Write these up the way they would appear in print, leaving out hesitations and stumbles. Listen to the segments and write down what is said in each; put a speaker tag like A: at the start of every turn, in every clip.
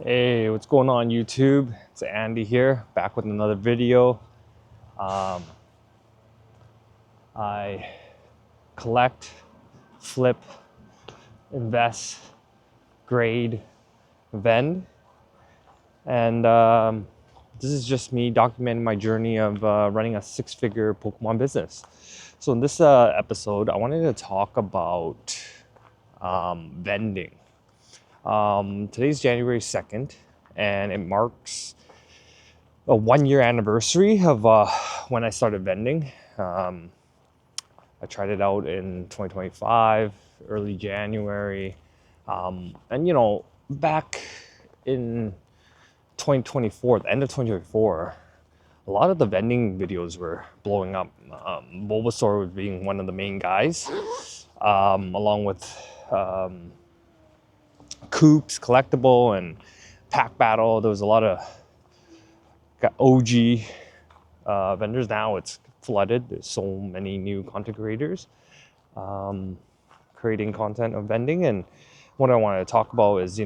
A: Hey, what's going on YouTube? It's Andy here, back with another video. Um, I collect, flip, invest, grade, vend, and this is just me documenting my journey of running a six-figure Pokemon business. So in this episode, I wanted to talk about vending. Today's January 2nd, and it marks a 1 year anniversary of when I started vending. I tried it out in 2025, early January. And back in 2024, the end of 2024, a lot of the vending videos were blowing up. Bulbasaur was being one of the main guys, along with Coops, Collectible, and Pack Battle. There was a lot of OG vendors. Now it's flooded. There's so many new content creators creating content of vending. And what I wanted to talk about is,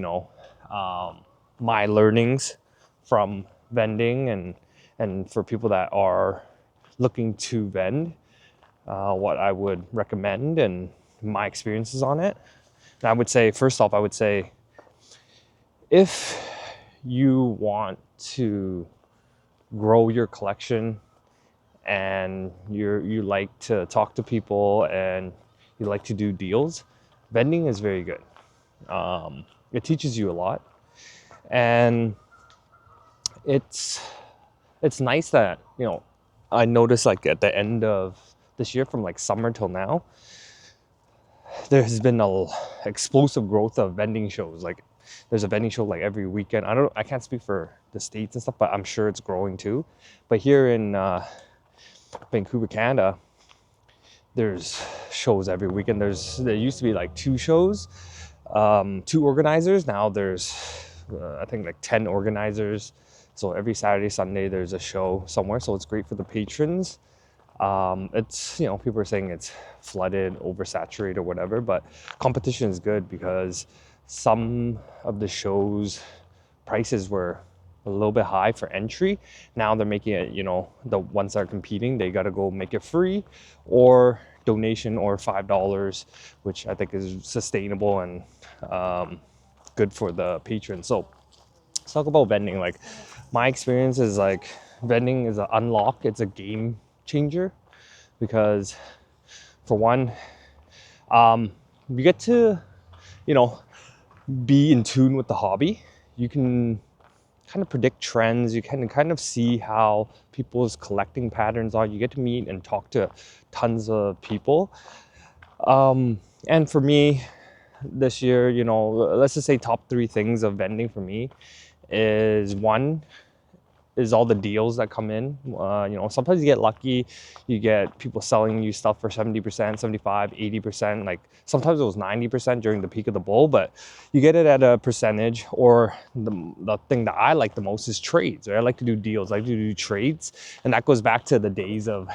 A: my learnings from vending and for people that are looking to vend, what I would recommend and my experiences on it. And I would say, first off, if you want to grow your collection and you like to talk to people and you like to do deals, vending is very good. It teaches you a lot, and it's nice that I noticed, like, at the end of this year, from like summer till now, there has been a explosive growth of vending shows. Like, there's a vending show like every weekend. I can't speak for the States and stuff, but I'm sure it's growing too. But here in Vancouver, Canada, there's shows every weekend. There used to be like two shows, two organizers. Now there's I think like 10 organizers. So every Saturday, Sunday, there's a show somewhere. So it's great for the patrons. It's, people are saying it's flooded, oversaturated, or whatever, but competition is good because some of the shows prices were a little bit high for entry. Now they're making it, the ones that are competing, they got to go make it free or donation or $5, which I think is sustainable and good for the patrons. So let's talk about vending. Like, my experience is, like, vending is an unlock. It's a game changer because, for one, you get to, be in tune with the hobby. You can kind of predict trends. You can kind of see how people's collecting patterns are. You get to meet and talk to tons of people. And for me, this year, let's just say top three things of vending for me is, one, is all the deals that come in. Sometimes you get lucky. You get people selling you stuff for 70%, 75, 80%. Like, sometimes it was 90% during the peak of the bull, but you get it at a percentage. Or the thing that I like the most is trades. Right? I like to do deals. I like to do trades. And that goes back to the days of,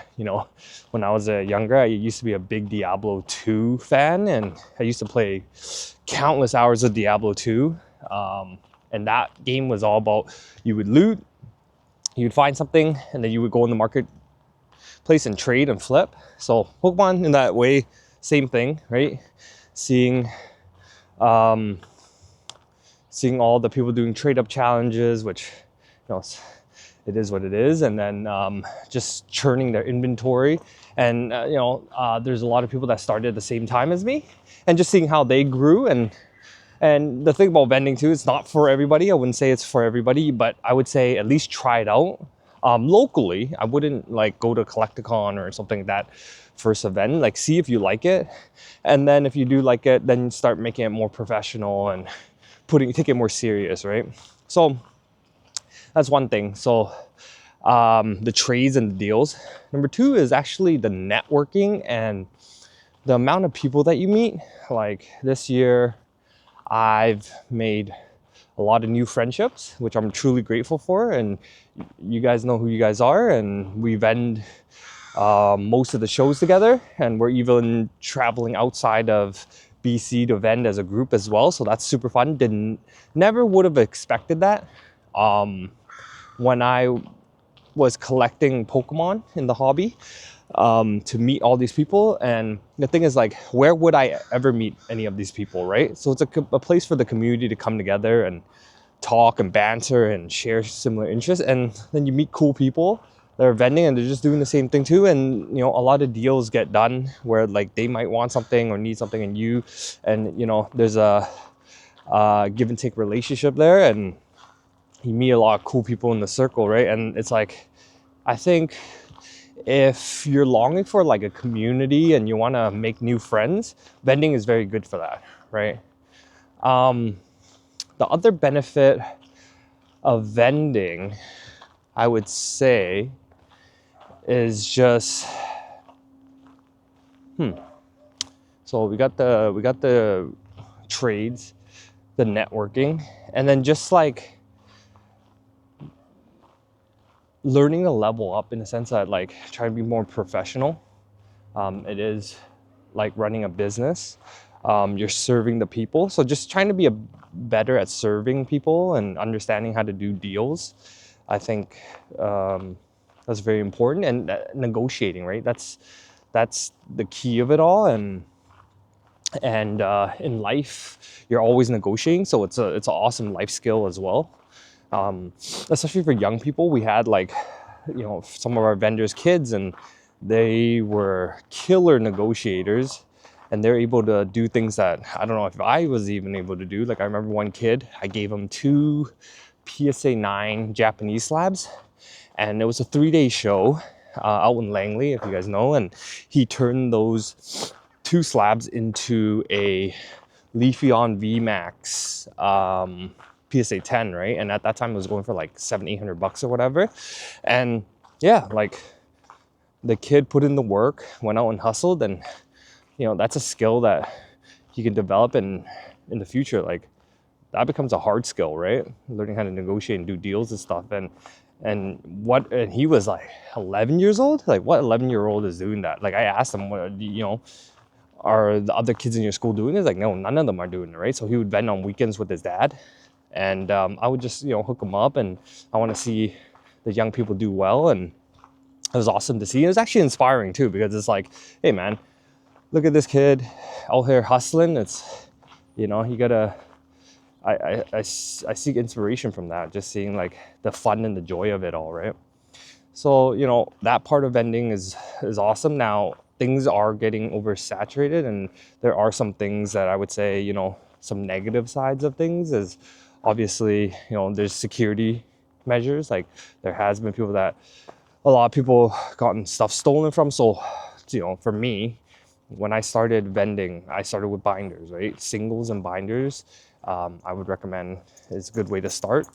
A: when I was younger, I used to be a big Diablo 2 fan, and I used to play countless hours of Diablo 2. And that game was all about, you would loot, you'd find something, and then you would go in the marketplace and trade and flip. So Pokemon, in that way, same thing, right? Seeing all the people doing trade up challenges, which, it is what it is, and then just churning their inventory. And there's a lot of people that started at the same time as me, and just seeing how they grew. And the thing about vending too, it's not for everybody. I wouldn't say it's for everybody, but I would say at least try it out locally. I wouldn't like go to Collecticon or something like that first event. Like, see if you like it, and then if you do like it, then start making it more professional and take it more serious, right? So that's one thing. So the trades and the deals. Number two is actually the networking and the amount of people that you meet. Like, this year, I've made a lot of new friendships, which I'm truly grateful for. And you guys know who you guys are. And we vend most of the shows together. And we're even traveling outside of BC to vend as a group as well. So that's super fun. Never would have expected that. When I was collecting Pokemon in the hobby, to meet all these people. And the thing is, like, where would I ever meet any of these people, right? So it's a place for the community to come together and talk and banter and share similar interests. And then you meet cool people that are vending and they're just doing the same thing too. And, you know, a lot of deals get done where like they might want something or need something and you know, there's a give and take relationship there, and you meet a lot of cool people in the circle, right? And it's like, I think if you're longing for like a community and you want to make new friends, vending is very good for that, right? The other benefit of vending, I would say, is just so we got the trades, the networking, and then just like learning to level up in the sense that like try to be more professional. It is like running a business. You're serving the people, so just trying to be better at serving people and understanding how to do deals. I think that's very important, and negotiating, right? That's the key of it all. And in life, you're always negotiating, so it's an awesome life skill as well. Especially for young people, we had like, you know, some of our vendors' kids, and they were killer negotiators, and they're able to do things that I don't know if I was even able to do. Like I remember one kid, I gave him 2 PSA 9 Japanese slabs, and it was a 3-day show out in Langley, if you guys know, and he turned those 2 slabs into a Leafeon VMAX PSA 10, right? And at that time it was going for like $700-800 or whatever. And yeah, like the kid put in the work, went out and hustled, and you know, that's a skill that you can develop in the future. Like that becomes a hard skill, right? Learning how to negotiate and do deals and stuff. And he was like 11 years old. Like what 11-year-old is doing that? Like I asked him, what, you know, are the other kids in your school doing this? Like, no, none of them are doing it, right? So he would vend on weekends with his dad, and I would just, you know, hook him up, and I want to see the young people do well. And it was awesome to see. It was actually inspiring too, because it's like, hey man, look at this kid out here hustling. It's, you know, you gotta, I seek inspiration from that, just seeing like the fun and the joy of it all, right? So, you know, that part of vending is awesome. Now, things are getting oversaturated, and there are some things that I would say, you know, some negative sides of things is obviously, you know, there's security measures. Like there has been people that a lot of people gotten stuff stolen from. So, you know, for me, when I started vending, I started with binders, right? Singles and binders, I would recommend is a good way to start.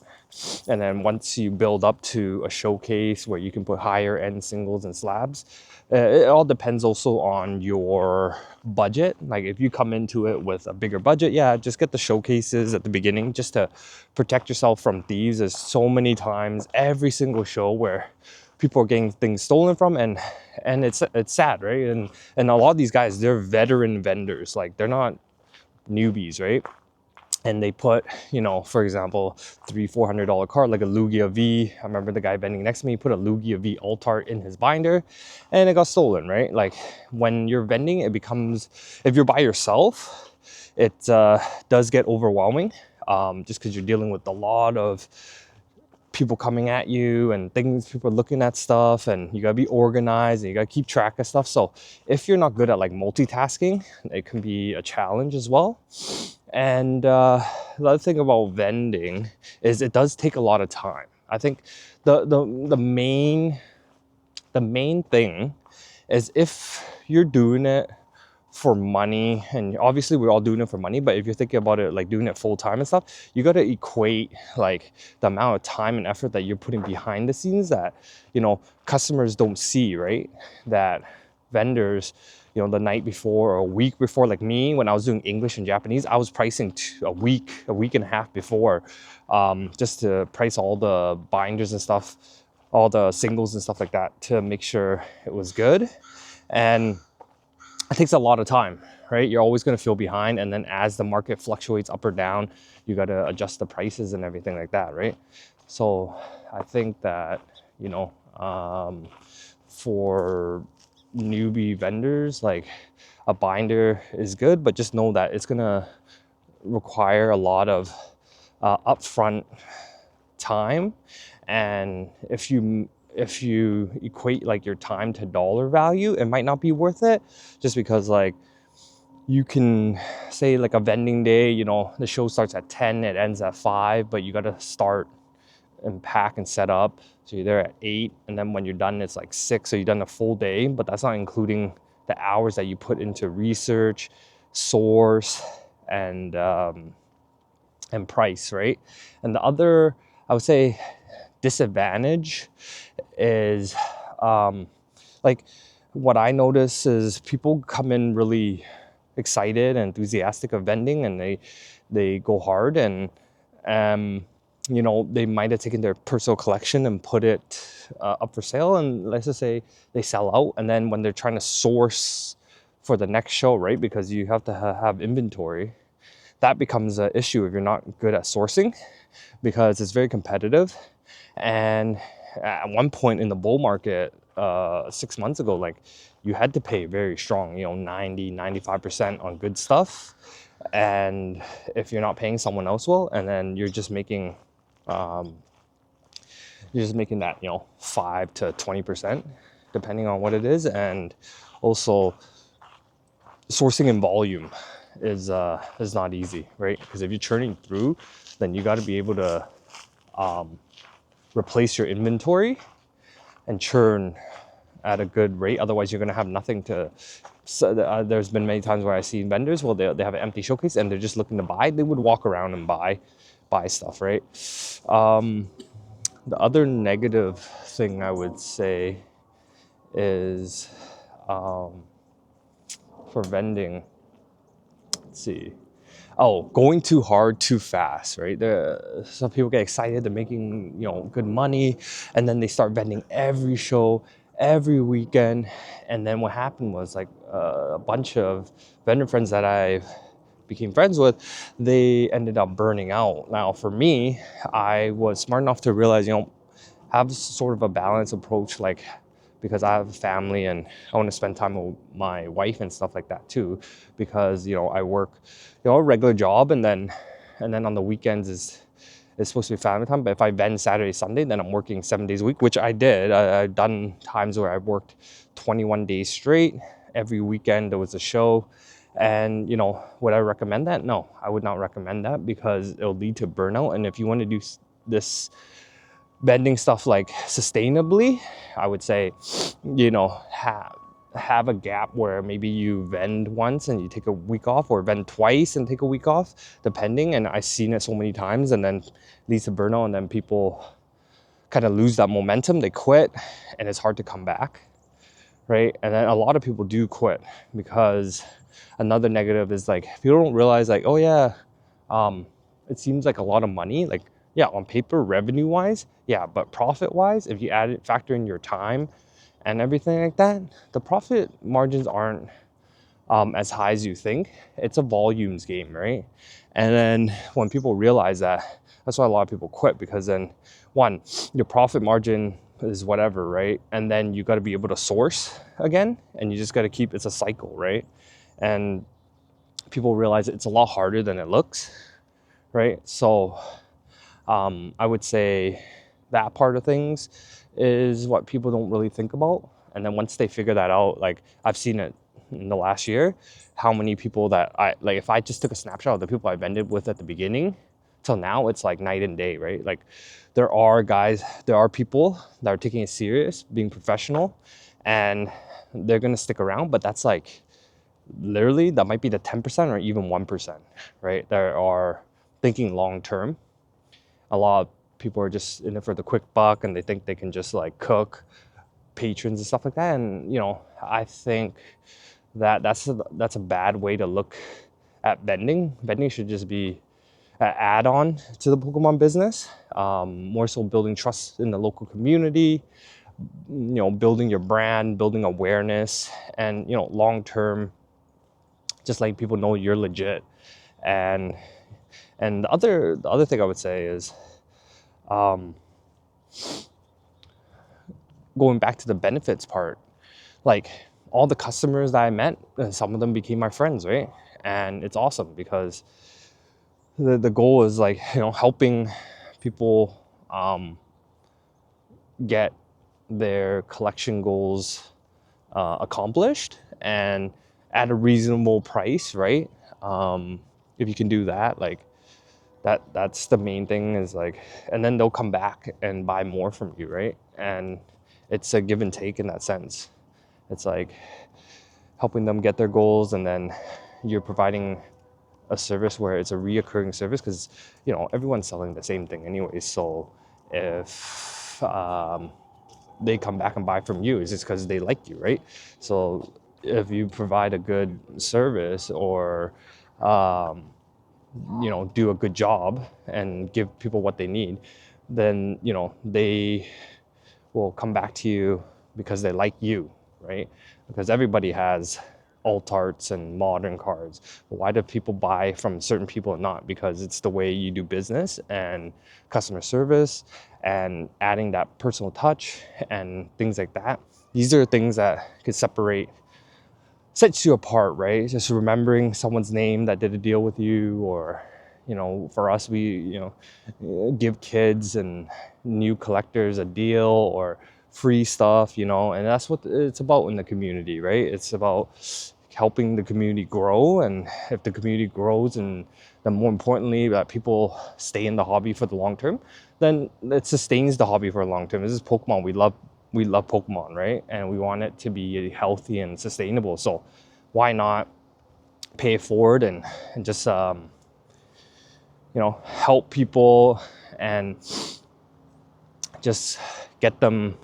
A: And then once you build up to a showcase where you can put higher end singles and slabs, it all depends also on your budget. Like if you come into it with a bigger budget, yeah, just get the showcases at the beginning just to protect yourself from thieves. There's so many times every single show where people are getting things stolen from, and it's sad, right? And a lot of these guys, they're veteran vendors. Like they're not newbies, right? And they put, you know, for example, $300-400 card, like a Lugia V. I remember the guy vending next to me put a Lugia V Altart in his binder, and it got stolen, right? Like when you're vending, it becomes, if you're by yourself, it does get overwhelming, just because you're dealing with a lot of people coming at you and things, people are looking at stuff, and you gotta be organized and you gotta keep track of stuff. So if you're not good at like multitasking, it can be a challenge as well. And the other thing about vending is it does take a lot of time. I think the main thing is if you're doing it for money, and obviously we're all doing it for money, but if you're thinking about it like doing it full time and stuff, you got to equate like the amount of time and effort that you're putting behind the scenes that, you know, customers don't see, right? That vendors, you know, the night before or a week before, like me, when I was doing English and Japanese, I was pricing a week and a half before, just to price all the binders and stuff, all the singles and stuff like that, to make sure it was good. And it takes a lot of time. right? You're always going to feel behind, and then as the market fluctuates up or down, you got to adjust the prices and everything like that, right? So I think that, you know, for newbie vendors, like a binder is good, but just know that it's going to require a lot of upfront time. And if you equate like your time to dollar value, it might not be worth it, just because like you can say like a vending day, you know, the show starts at 10, it ends at 5, but you got to start and pack and set up, so you're there at 8, and then when you're done it's like 6, so you've done a full day, but that's not including the hours that you put into research, source, and price, right? And the other, I would say, disadvantage is like what I notice is people come in really excited and enthusiastic of vending, and they go hard, and you know, they might have taken their personal collection and put it up for sale, and let's just say they sell out, and then when they're trying to source for the next show, right, because you have to have inventory, that becomes an issue if you're not good at sourcing, because it's very competitive. And at one point in the bull market 6 months ago, like you had to pay very strong, you know, 90-95% on good stuff, and if you're not paying someone else well, and then you're just making that, you know, 5 to 20% depending on what it is. And also sourcing in volume is not easy, right? Because if you're churning through, then you got to be able to replace your inventory and churn at a good rate. Otherwise, you're going to have nothing to. So there's been many times where I see vendors, well, they have an empty showcase and they're just looking to buy. They would walk around and buy stuff, right? The other negative thing I would say is for vending. Let's see. Oh, going too hard too fast, right? Some people get excited, they're making, you know, good money, and then they start vending every show, every weekend. And then what happened was like a bunch of vendor friends that I became friends with, they ended up burning out. Now for me, I was smart enough to realize, you know, have sort of a balanced approach, like, because I have a family and I want to spend time with my wife and stuff like that too, because, you know, I work, you know, a regular job, and then on the weekends is supposed to be family time. But if I vend Saturday, Sunday, then I'm working 7 days a week, which I did. I've done times where I've worked 21 days straight. Every weekend there was a show. And, you know, would I recommend that? No, I would not recommend that, because it'll lead to burnout. And if you want to do this vending stuff like sustainably, I would say, you know, have a gap where maybe you vend once and you take a week off, or vend twice and take a week off, depending. And I've seen it so many times, and then leads to burnout, and then people kind of lose that momentum, they quit, and it's hard to come back, right? And then a lot of people do quit, because another negative is like people don't realize, like, oh yeah, it seems like a lot of money, like, yeah, on paper, revenue wise, yeah, but profit wise, if you factor in your time and everything like that, the profit margins aren't as high as you think. It's a volumes game, right? And then when people realize that, that's why a lot of people quit, because then, one, your profit margin is whatever, right? And then you got to be able to source again, and you just got to keep, it's a cycle, right? And people realize it's a lot harder than it looks, right? So I would say that part of things is what people don't really think about. And then once they figure that out, like I've seen it in the last year, how many people that like, if I just took a snapshot of the people I vended with at the beginning till now, it's like night and day, right? Like there are people that are taking it serious, being professional, and they're going to stick around. But that's like, literally, that might be the 10% or even 1%, right? There are thinking long term. A lot of people are just in it for the quick buck, and they think they can just like cook patrons and stuff like that. And, you know, I think that that's a bad way to look at vending. Vending should just be an add-on to the Pokemon business, more so building trust in the local community, you know, building your brand, building awareness, and, you know, long-term just letting people know you're legit. And the other thing I would say is, going back to the benefits part, like all the customers that I met, some of them became my friends, right? And it's awesome because the goal is like, helping people get their collection goals accomplished and at a reasonable price, right? If you can do that, like that's the main thing, is like, and then they'll come back and buy more from you, right? And it's a give and take in that sense. It's like helping them get their goals, and then you're providing a service where it's a reoccurring service, because everyone's selling the same thing anyway. So if they come back and buy from you, it's just because they like you, right? So if you provide a good service, or do a good job and give people what they need, then they will come back to you because they like you, right? Because everybody has alt arts and modern cards. Why do people buy from certain people and not? Because it's the way you do business and customer service and adding that personal touch and things like that. These are things that could sets you apart, right? Just remembering someone's name that did a deal with you, or for us, we give kids and new collectors a deal or free stuff, and that's what it's about in the community, right? It's about helping the community grow, and if the community grows, and then more importantly that people stay in the hobby for the long term, then it sustains the hobby for a long term. This is Pokemon. We love Pokemon, right? And we want it to be healthy and sustainable. So why not pay it forward and just help people and just get them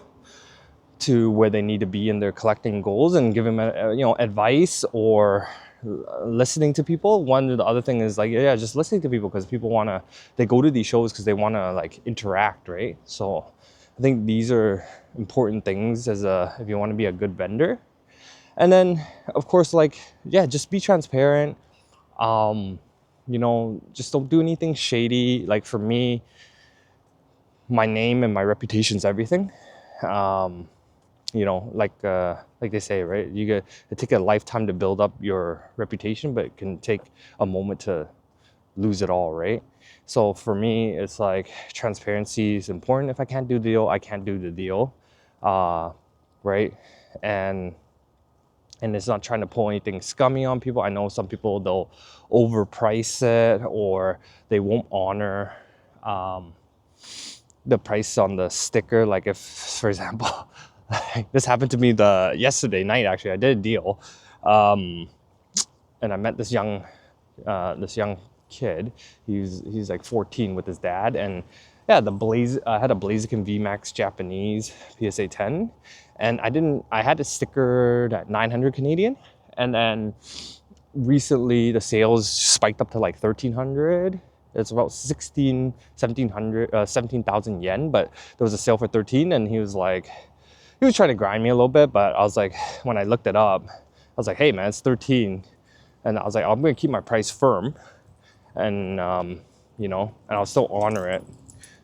A: to where they need to be in their collecting goals, and give them advice or listening to people. One of the other thing is like, just listening to people, because people they go to these shows because they want to like interact, right? So I think these are important things if you want to be a good vendor. And then of course, like, just be transparent. Just don't do anything shady. Like for me, my name and my reputation is everything. Like they say, right? It take a lifetime to build up your reputation, but it can take a moment to lose it all, right? So for me, it's like transparency is important. If I can't do the deal, I can't do the deal, right? And it's not trying to pull anything scummy on people. I know some people, they'll overprice it, or they won't honor the price on the sticker. Like if, for example, this happened to me yesterday night, actually. I did a deal, and I met this young kid. He's like 14 with his dad, and I had a Blaziken VMAX Japanese PSA 10, and I had it stickered at 900 Canadian, and then recently the sales spiked up to like 1,300. It's about 17,000 yen, but there was a sale for 13, and he was trying to grind me a little bit, but I was like, when I looked it up, I was like, hey man, it's 13. And I was like, I'm gonna keep my price firm, and and I'll still honor it.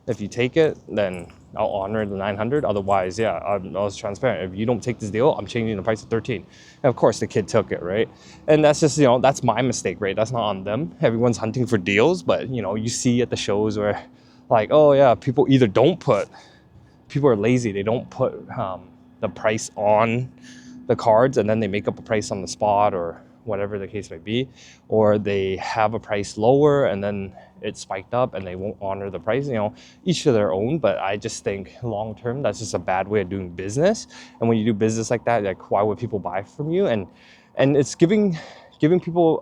A: If you take it, then I'll honor the 900. Otherwise, I was transparent. If you don't take this deal, I'm changing the price to 13. And of course, the kid took it, right? And that's just, that's my mistake, right? That's not on them. Everyone's hunting for deals, but you see at the shows where, like, oh yeah, people are lazy. They don't put the price on the cards, and then they make up a price on the spot, or whatever the case may be, or they have a price lower and then it spiked up and they won't honor the price. Each to their own, but I just think long term that's just a bad way of doing business. And when you do business like that, like, why would people buy from you? And it's giving people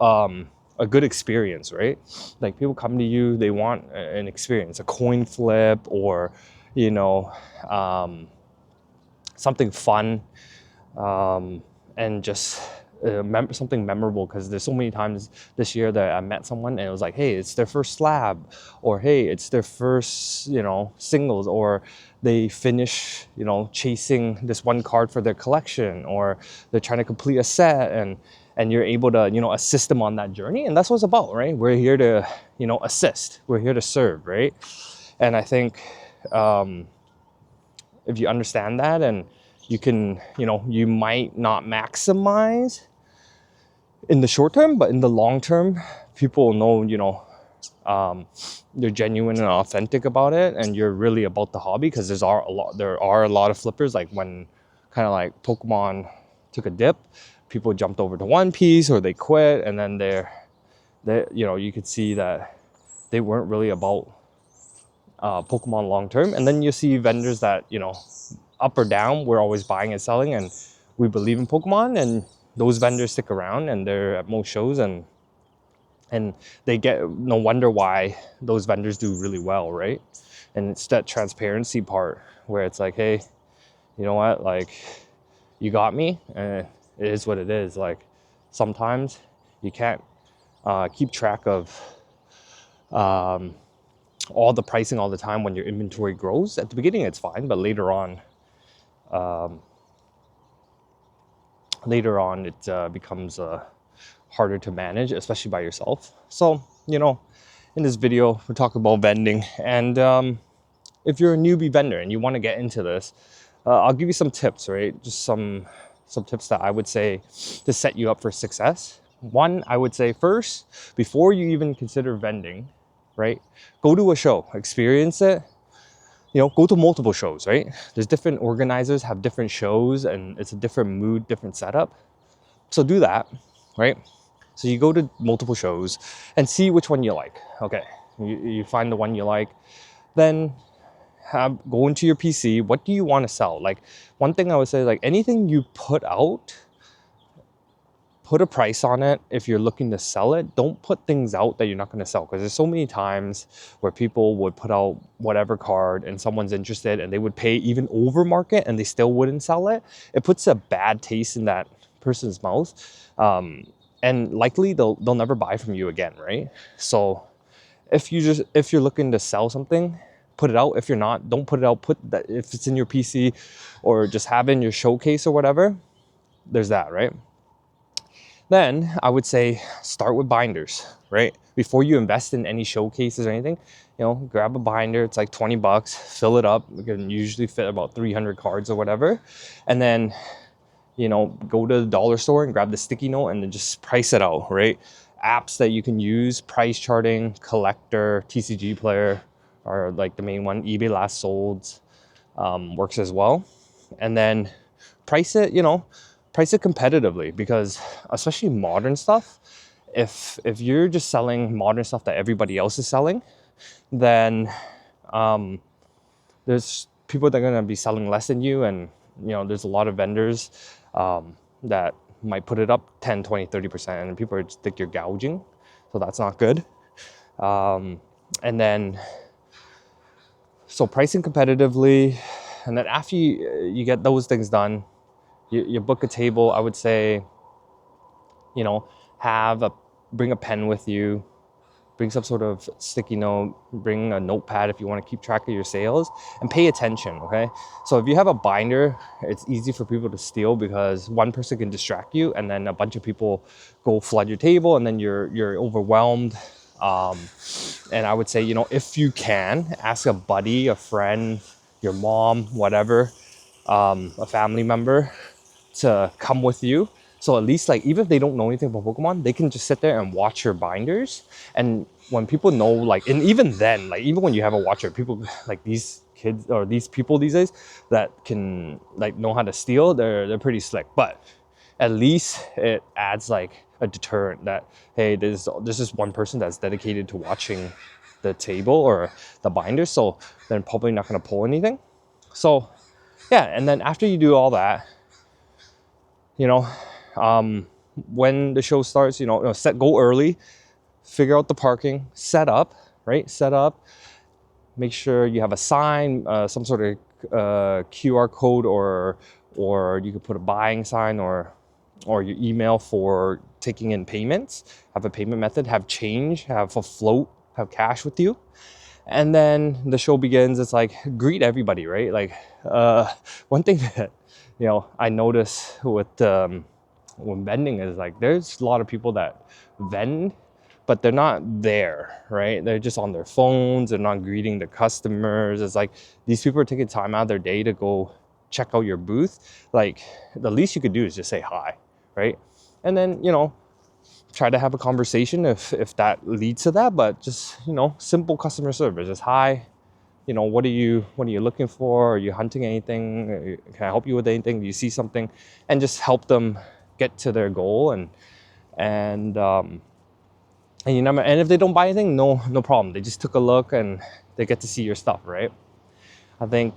A: a good experience, right? Like, people come to you, they want an experience, a coin flip, or something fun, and just something memorable. Because there's so many times this year that I met someone and it was like, hey, it's their first slab, or hey, it's their first singles, or they finish chasing this one card for their collection, or they're trying to complete a set, and and you're able to, you know, assist them on that journey. And that's what it's about, right? We're here to, you know, assist. We're here to serve, right? And I think if you understand that, and you can, you know, you might not maximize in the short term, but in the long term, people will know, you know, you're genuine and authentic about it, and you're really about the hobby. Because there are a lot of flippers, like when kind of like Pokemon took a dip, people jumped over to One Piece or they quit, and then they you know, you could see that they weren't really about Pokemon long term. And then you see vendors that, you know, up or down, we're always buying and selling, and we believe in Pokemon, and those vendors stick around and they're at most shows, and they get, no wonder why those vendors do really well, right? And it's that transparency part where it's like, hey, you know what, like, you got me, and it is what it is. Like, sometimes you can't keep track of all the pricing all the time when your inventory grows. At the beginning it's fine, but later on it becomes harder to manage, especially by yourself. So, you know, in this video we're talking about vending, and if you're a newbie vendor and you want to get into this, I'll give you some tips, right? Just some tips that I would say to set you up for success. One, I would say first, before you even consider vending, right, go to a show, experience it. You know, go to multiple shows, right? There's different organizers, have different shows, and it's a different mood, different setup. So do that, right? So you go to multiple shows and see which one you like. Okay, you find the one you like, then go into your PC. What do you want to sell? Like, one thing I would say, like, anything you put out, put a price on it. If you're looking to sell it, don't put things out that you're not going to sell, because there's so many times where people would put out whatever card and someone's interested and they would pay even over market and they still wouldn't sell it. It puts a bad taste in that person's mouth, and likely they'll never buy from you again, right? So if you're looking to sell something, put it out. If you're not, don't put it out. Put that, if it's in your PC or just have it in your showcase or whatever, there's that, right? Then I would say start with binders, right? Before you invest in any showcases or anything, you know, grab a binder. It's like 20 bucks, fill it up. You can usually fit about 300 cards or whatever. And then, you know, go to the dollar store and grab the sticky note and then just price it out, right? Apps that you can use, price charting, collector, TCG player are like the main one. eBay last sold works as well. And then price it, you know, price it competitively, because especially modern stuff, if you're just selling modern stuff that everybody else is selling, then there's people that are going to be selling less than you, and you know, there's a lot of vendors that might put it up 10, 20, 30%, and people just think you're gouging, so that's not good. And then, so pricing competitively, and then after you get those things done, you book a table. I would say, you know, bring a pen with you, bring some sort of sticky note, bring a notepad if you want to keep track of your sales, and pay attention, okay? So if you have a binder, it's easy for people to steal, because one person can distract you and then a bunch of people go flood your table, and then you're overwhelmed. And I would say, you know, if you can, ask a buddy, a friend, your mom, whatever, a family member to come with you. So at least, like, even if they don't know anything about Pokemon, they can just sit there and watch your binders. And when people know, like, and even then, like, even when you have a watcher, people like these kids or these people these days that can like know how to steal, they're pretty slick. But at least it adds like a deterrent that, hey, there's just one person that's dedicated to watching the table or the binder, so they're probably not going to pull anything. So yeah, and then after you do all that, you know, when the show starts, you know, go early, figure out the parking, set up, make sure you have a sign, some sort of QR code, or you could put a buying sign, or your email for taking in payments, have a payment method, have change, have a float, have cash with you. And then the show begins. It's like, greet everybody, right? Like, one thing that, you know, I notice with when vending is like, there's a lot of people that vend, but they're not there, right? They're just on their phones. They're not greeting the customers. It's like these people are taking time out of their day to go check out your booth. Like the least you could do is just say hi, right? And then, try to have a conversation if that leads to that, but just, simple customer service. Just hi, what are you looking for? Are you hunting anything? Can I help you with anything? Do you see something? And just help them get to their goal. And if they don't buy anything, no problem. They just took a look and they get to see your stuff, right? I think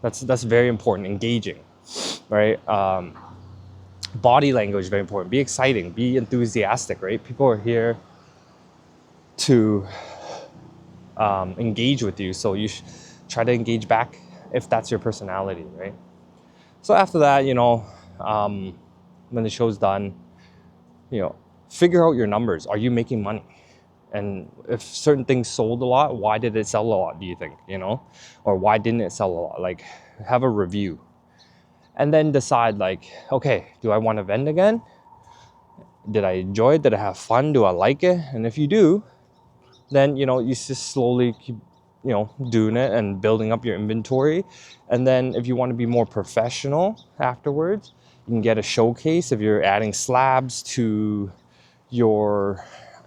A: that's very important. Engaging, right? Body language is very important. Be exciting, be enthusiastic, right? People are here to engage with you, so you try to engage back if that's your personality, right? So after that, when the show's done, figure out your numbers. Are you making money? And if certain things sold a lot, why did it sell a lot, do you think? Or why didn't it sell a lot? Like, have a review. And then decide, like, okay, do I want to vend again? Did I enjoy it? Did I have fun? Do I like it? And if you do, then, you just slowly keep, doing it and building up your inventory. And then if you want to be more professional afterwards, you can get a showcase. If you're adding slabs to your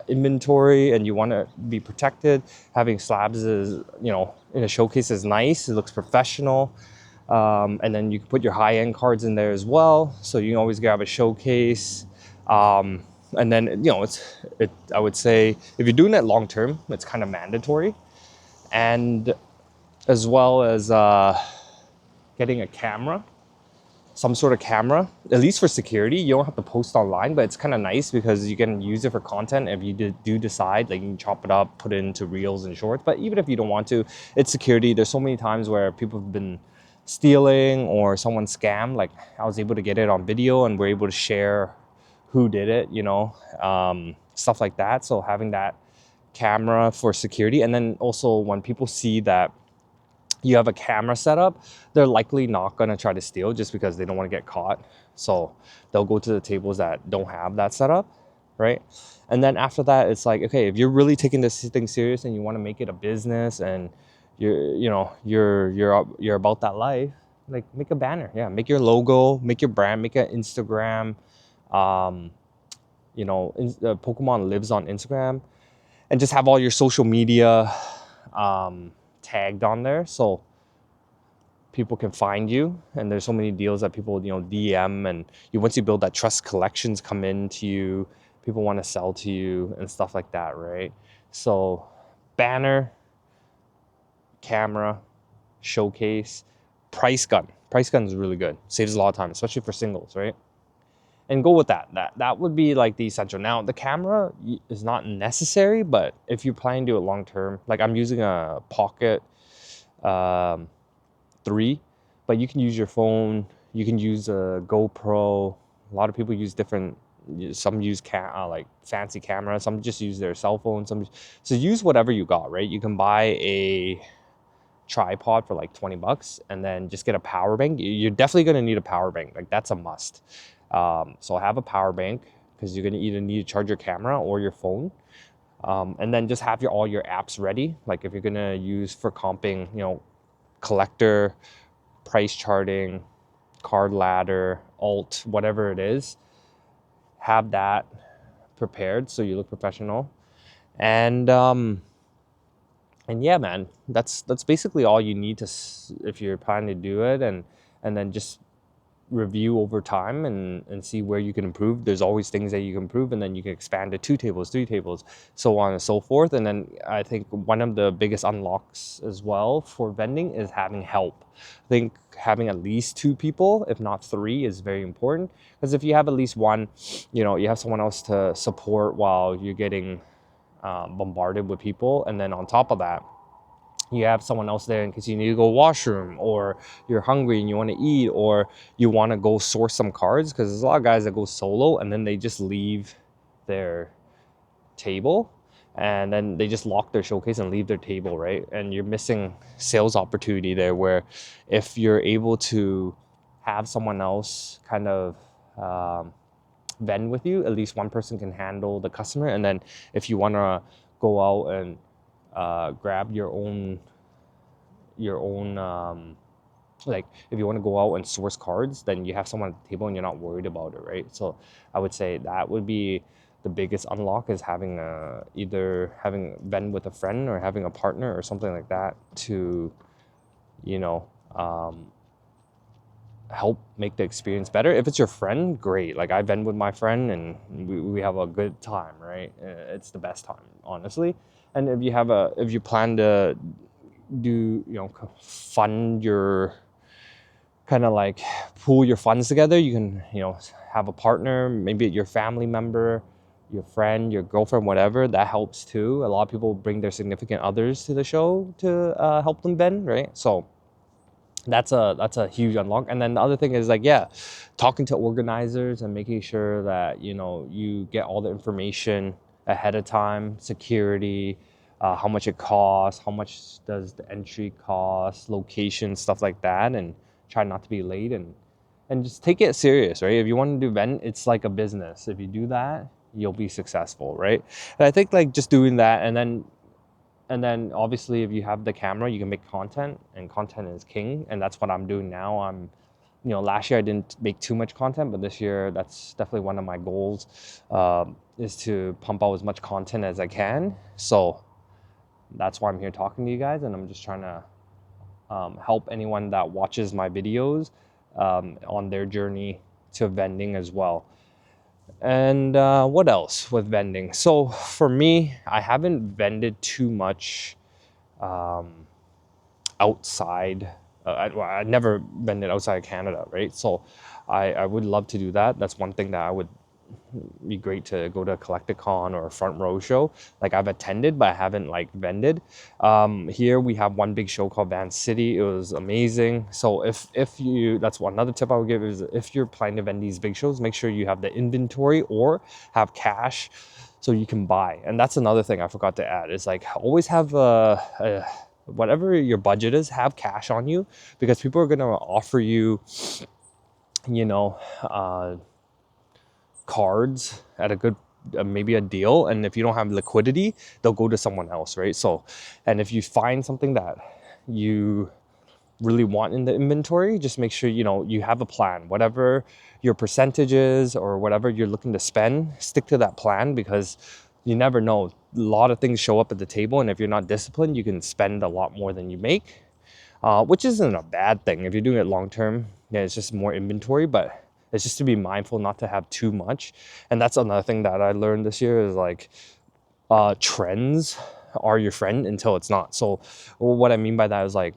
A: inventory and you want to be protected, having slabs is, in a showcase is nice. It looks professional. And then you can put your high-end cards in there as well. So you can always grab a showcase. And then, I would say if you're doing it long term, it's kind of mandatory. And as well as getting a camera, some sort of camera, at least for security. You don't have to post online, but it's kind of nice because you can use it for content. If you do decide, like, you can chop it up, put it into reels and shorts. But even if you don't want to, it's security. There's so many times where people have been stealing or someone scammed. Like, I was able to get it on video and we're able to share who did it, stuff like that. So having that camera for security. And then also when people see that you have a camera set up, they're likely not going to try to steal just because they don't want to get caught. So they'll go to the tables that don't have that set up, right? And then after that, it's like, okay, if you're really taking this thing serious and you want to make it a business and you're about that life, like, make a banner. Yeah, make your logo, make your brand, make an Instagram. Pokemon lives on Instagram, and just have all your social media tagged on there so people can find you. And there's so many deals that people DM, and once you build that trust, collections come into you, people want to sell to you and stuff like that, right? So banner, camera, showcase, price gun is really good, saves a lot of time, especially for singles, right? And go with that. That would be like the essential. Now, the camera is not necessary, but if you're planning to do it long term, like I'm using a Pocket 3, but you can use your phone. You can use a GoPro. A lot of people use different. Some use like fancy cameras. Some just use their cell phone. So use whatever you got, right? You can buy a tripod for like $20 and then just get a power bank. You're definitely going to need a power bank. Like, that's a must. So have a power bank because you're going to either need to charge your camera or your phone. And then just have all your apps ready. Like, if you're going to use for comping, collector, price charting, card ladder, alt, whatever it is, have that prepared so you look professional. And yeah, man, that's basically all you need to, if you're planning to do it, and then just review over time and see where you can improve. There's always things that you can improve, and then you can expand to 2 tables, 3 tables, so on and so forth. And then I think one of the biggest unlocks as well for vending is having help. I think having at least 2 people, if not 3, is very important, because if you have at least one, you have someone else to support while you're getting bombarded with people. And then on top of that, you have someone else there in case you need to go washroom, or you're hungry and you want to eat, or you want to go source some cards, because there's a lot of guys that go solo and then they just leave their table and then they just lock their showcase and leave their table, right? And you're missing sales opportunity there, where if you're able to have someone else kind of vend with you, at least one person can handle the customer. And then if you want to go out and grab your own like if you want to go out and source cards, then you have someone at the table and you're not worried about it, right? So I would say that would be the biggest unlock, is having either having vend with a friend or having a partner or something like that to, you know, help make the experience better. If it's your friend, great. Like I've been with my friend and we have a good time, right? It's the best time, honestly. And if you plan to do, fund your kind of like pool your funds together, you can, have a partner, maybe your family member, your friend, your girlfriend, whatever. That helps too. A lot of people bring their significant others to the show to help them bend, right? So that's a huge unlock. And then the other thing is like, yeah, talking to organizers and making sure that you get all the information ahead of time, security, how much it costs, how much does the entry cost, location, stuff like that, and try not to be late, and just take it serious, right? If you want to do event, it's like a business. If you do that, you'll be successful, right? And I think like just doing that, and then obviously if you have the camera, you can make content, and content is king. And that's what I'm doing now. Last year I didn't make too much content, but this year that's definitely one of my goals, is to pump out as much content as I can. So that's why I'm here talking to you guys, and I'm just trying to help anyone that watches my videos on their journey to vending as well. And what else with vending? So for me, I haven't vended too much outside. I never vended outside of Canada, right? So I would love to do that. That's one thing that I would be great to go to a Collecticon or a front row show. Like I've attended, but I haven't like vended. Here we have one big show called Van City. It was amazing. So if you, that's one another tip I would give, is if you're planning to vend these big shows, make sure you have the inventory or have cash so you can buy. And that's another thing I forgot to add, is like always have whatever your budget is, have cash on you, because people are going to offer you, you know, cards at a good, maybe a deal. And if you don't have liquidity, they'll go to someone else, right? So, and if you find something that you really want in the inventory, just make sure, you have a plan, whatever your percentage is or whatever you're looking to spend, stick to that plan, because you never know. A lot of things show up at the table, and if you're not disciplined, you can spend a lot more than you make, which isn't a bad thing. If you're doing it long term, yeah, it's just more inventory, but it's just to be mindful not to have too much. And that's another thing that I learned this year, is like trends are your friend until it's not. So what I mean by that is like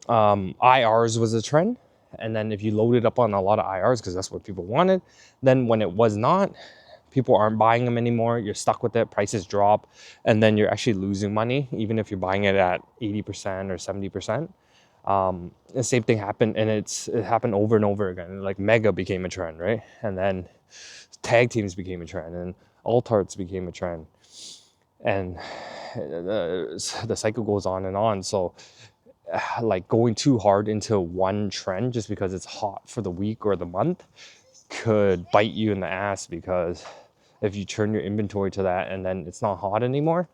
A: IRs was a trend. And then if you load it up on a lot of IRs because that's what people wanted, then when it was not, people aren't buying them anymore. You're stuck with it. Prices drop, and then you're actually losing money, even if you're buying it at 80% or 70%. The same thing happened, and it happened over and over again. Like Mega became a trend, right? And then tag teams became a trend, and alt-arts became a trend, and the cycle goes on and on. So like going too hard into one trend just because it's hot for the week or the month could bite you in the ass, because if you turn your inventory to that and then it's not hot anymore,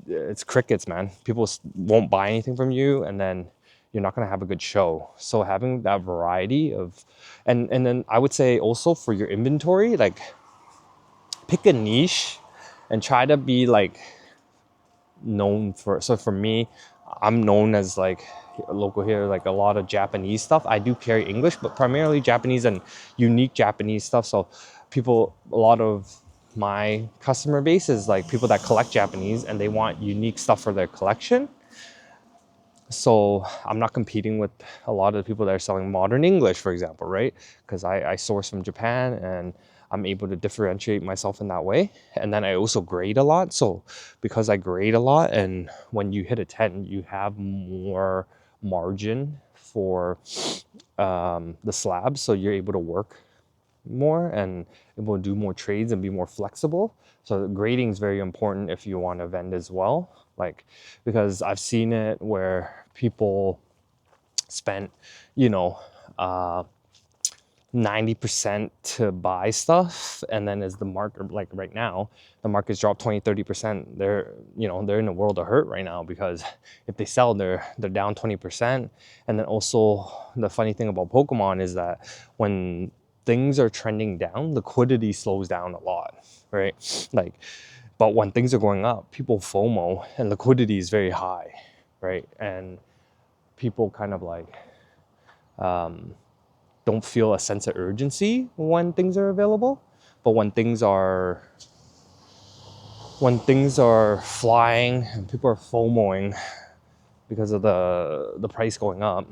A: it's crickets, man. People won't buy anything from you, and then you're not going to have a good show. So having that variety of, and then I would say also for your inventory, like pick a niche and try to be like known for. So for me, I'm known as like local here, like a lot of Japanese stuff. I do carry English, but primarily Japanese and unique Japanese stuff. So a lot of my customer base is like people that collect Japanese and they want unique stuff for their collection. So I'm not competing with a lot of the people that are selling modern English, for example, right? Because I source from Japan, and I'm able to differentiate myself in that way. And then I also grade a lot. So because I grade a lot, and when you hit a 10, you have more margin for the slabs. So you're able to work more and able to do more trades and be more flexible. So grading is very important if you want to vend as well. Like, because I've seen it where people spent, 90% to buy stuff, and then as the market, like right now, the market's dropped 20-30%. They're in a world of hurt right now, because if they sell, they're down 20%. And then also the funny thing about Pokemon is that when things are trending down, liquidity slows down a lot, right? Like, but when things are going up, people FOMO and liquidity is very high, right? And people kind of like don't feel a sense of urgency when things are available. But when things are flying and people are FOMOing because of the price going up,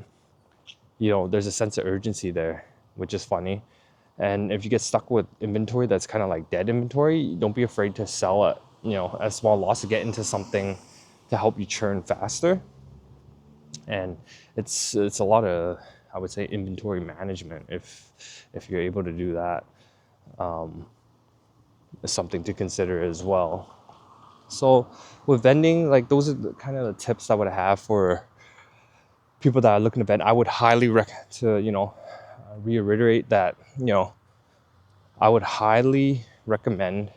A: there's a sense of urgency there, which is funny. And if you get stuck with inventory that's kind of like dead inventory, don't be afraid to sell at a small loss to get into something to help you churn faster. And it's a lot of, I would say, inventory management. If you're able to do that, is something to consider as well. So with vending, like, those are kind of the tips I would have for people that are looking to vend. I would highly reiterate that I would highly recommend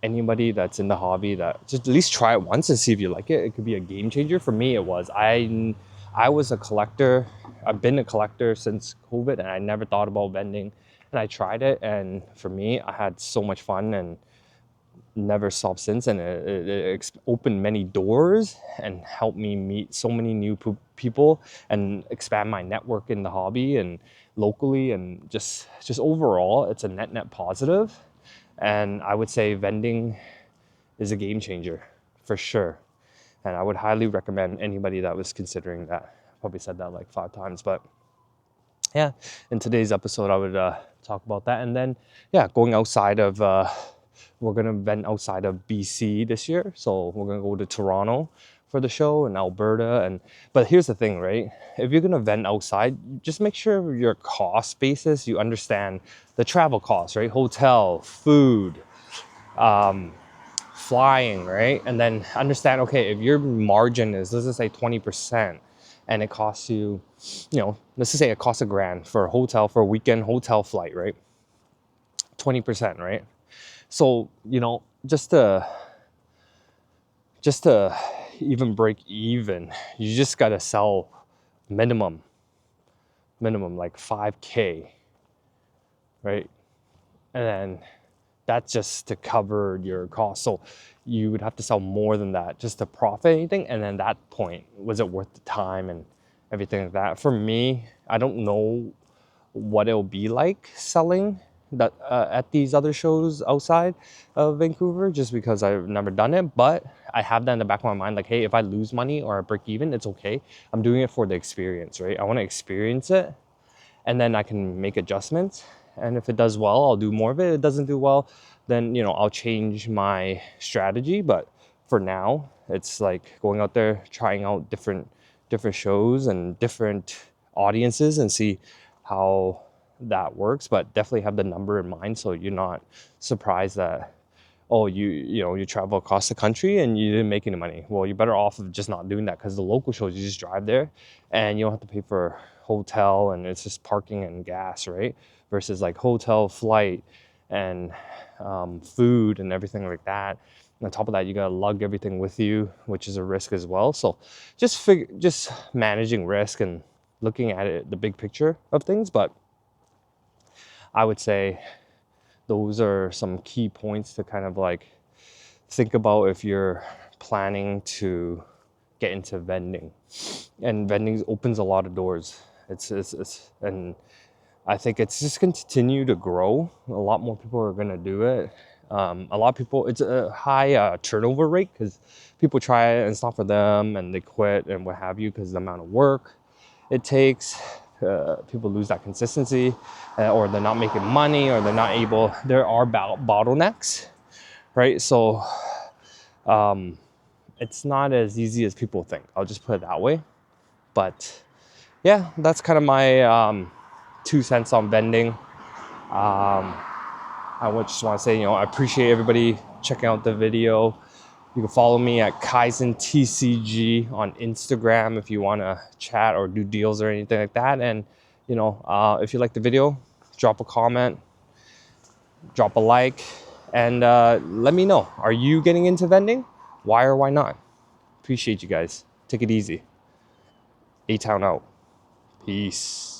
A: anybody that's in the hobby that just at least try it once and see if you like it. It could be a game changer. For me, it was. I was a collector. I've been a collector since COVID, and I never thought about vending. And I tried it, and for me, I had so much fun and never stopped since. And it opened many doors and helped me meet so many new people and expand my network in the hobby and locally, and just overall, it's a net positive. And I would say vending is a game changer for sure. And I would highly recommend anybody that was considering that. Probably said that like 5 times, but yeah, in today's episode, I would talk about that. And then, yeah, going outside of, we're going to vend outside of BC this year. So we're going to go to Toronto for the show, in Alberta. But here's the thing, right? If you're going to vend outside, just make sure your cost basis, you understand the travel costs, right? Hotel, food, flying, right? And then understand, okay, if your margin is, let's just say 20%, and it costs you, let's just say it costs $1,000 for a hotel, for a weekend hotel flight, right? 20%, right? So, just to even break even, you just got to sell minimum like 5K, right? And then that's just to cover your costs. So you would have to sell more than that just to profit anything. And then that point, was it worth the time and everything like that? For me, I don't know what it'll be like selling that at these other shows outside of Vancouver, just because I've never done it. But I have that in the back of my mind, like, hey, if I lose money or I break even, it's okay. I'm doing it for the experience, right? I want to experience it, and then I can make adjustments. And if it does well, I'll do more of it. If it doesn't do well, then I'll change my strategy. But for now, it's like going out there, trying out different shows and different audiences, and see how that works. But definitely have the number in mind, so you're not surprised that, oh, you travel across the country and you didn't make any money. Well, you're better off of just not doing that, because the local shows, you just drive there and you don't have to pay for hotel, and it's just parking and gas, right? Versus like hotel, flight, and food and everything like that. And on top of that, you gotta lug everything with you, which is a risk as well. So just managing risk and looking at it, the big picture of things. But I would say those are some key points to kind of like think about if you're planning to get into vending. And vending opens a lot of doors. It's and I think it's just going to continue to grow. A lot more people are going to do it. A lot of people, it's a high turnover rate, because people try it and it's not for them, and they quit and what have you, because of the amount of work it takes. People lose that consistency, or they're not making money, or they're not able. There are bottlenecks, right? So it's not as easy as people think. I'll just put it that way. But yeah, that's kind of my 2 cents on vending. I just want to say, I appreciate everybody checking out the video. You can follow me at kaizentcg on Instagram if you want to chat or do deals or anything like that. And if you like the video, drop a comment, drop a like, and let me know. Are you getting into vending? Why or why not? Appreciate you guys. Take it easy. A-Town out. Peace.